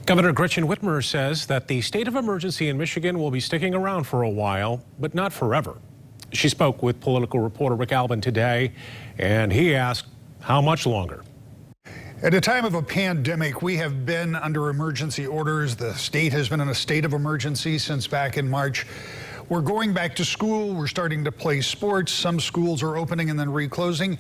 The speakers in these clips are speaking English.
Governor Gretchen Whitmer says that the state of emergency in Michigan will be sticking around for a while, but not forever. She spoke with political reporter Rick Albin today, and he asked how much longer. At a time of a pandemic, we have been under emergency orders. The state has been in a state of emergency since back in March. We're going back to school. We're starting to play sports. Some schools are opening and then reclosing.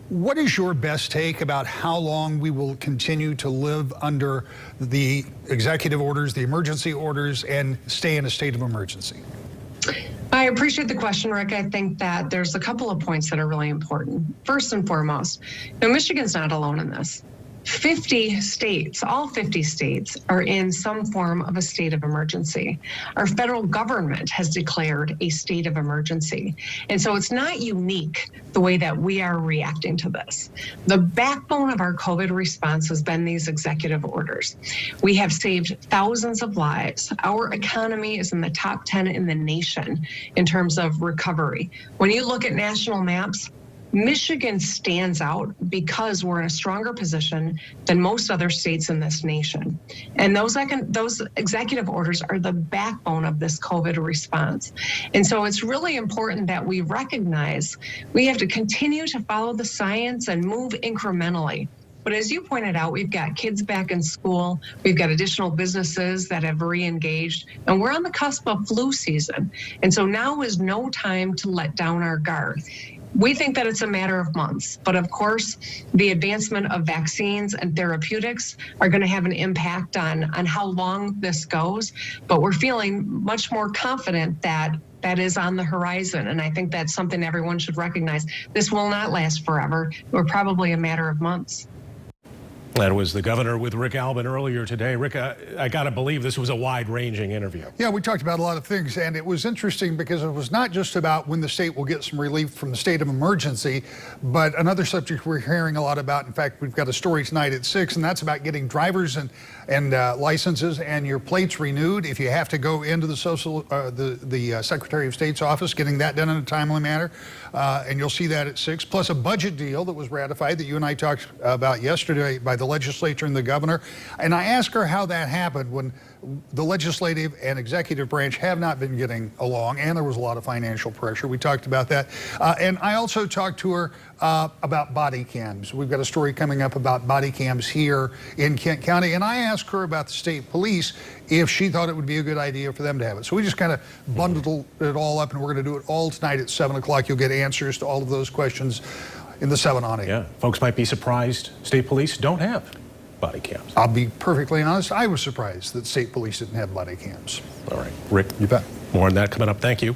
What is your best take about how long we will continue to live under the executive orders, the emergency orders, and stay in a state of emergency? I appreciate the question, Rick. I think that there's a couple of points that are really important. First and foremost, Michigan's not alone in this. 50 states, all 50 states, are in some form of a state of emergency. Our federal government has declared a state of emergency. And so it's not unique the way that we are reacting to this. The backbone of our COVID response has been these executive orders. We have saved thousands of lives. Our economy is in the top 10 in the nation in terms of recovery. When you look at national maps, Michigan stands out because we're in a stronger position than most other states in this nation. And those executive orders are the backbone of this COVID response. And so it's really important that we recognize we have to continue to follow the science and move incrementally. But as you pointed out, we've got kids back in school, we've got additional businesses that have re-engaged, and we're on the cusp of flu season. And so now is no time to let down our guard. We think that it's a matter of months, but of course, the advancement of vaccines and therapeutics are going to have an impact on how long this goes, but we're feeling much more confident that that is on the horizon, and I think that's something everyone should recognize. This will not last forever. We're probably a matter of months. That was the governor with Rick Albin earlier today. Rick, I got to believe this was a wide-ranging interview. Yeah, we talked about a lot of things, and it was interesting because it was not just about when the state will get some relief from the state of emergency, but another subject we're hearing a lot about. In fact, we've got a story tonight at 6, and that's about getting drivers and licenses and your plates renewed. If you have to go into the Secretary of State's office, getting that done in a timely manner, and you'll see that at 6. Plus a budget deal that was ratified that you and I talked about yesterday by the legislature and the governor. And I asked her how that happened when the legislative and executive branch have not been getting along, and there was a lot of financial pressure. We talked about that. And I also talked to her about body cams. We've got a story coming up about body cams here in Kent County. And I asked her about the state police, if she thought it would be a good idea for them to have it. So we just kind of bundled it all up, and we're going to do it all tonight at 7 o'clock. You'll get answers to all of those questions in the 7 on 8. Yeah, folks might be surprised state police don't have body cams. I'll be perfectly honest, I was surprised that state police didn't have body cams. All right, Rick, you bet. More on that coming up. Thank you.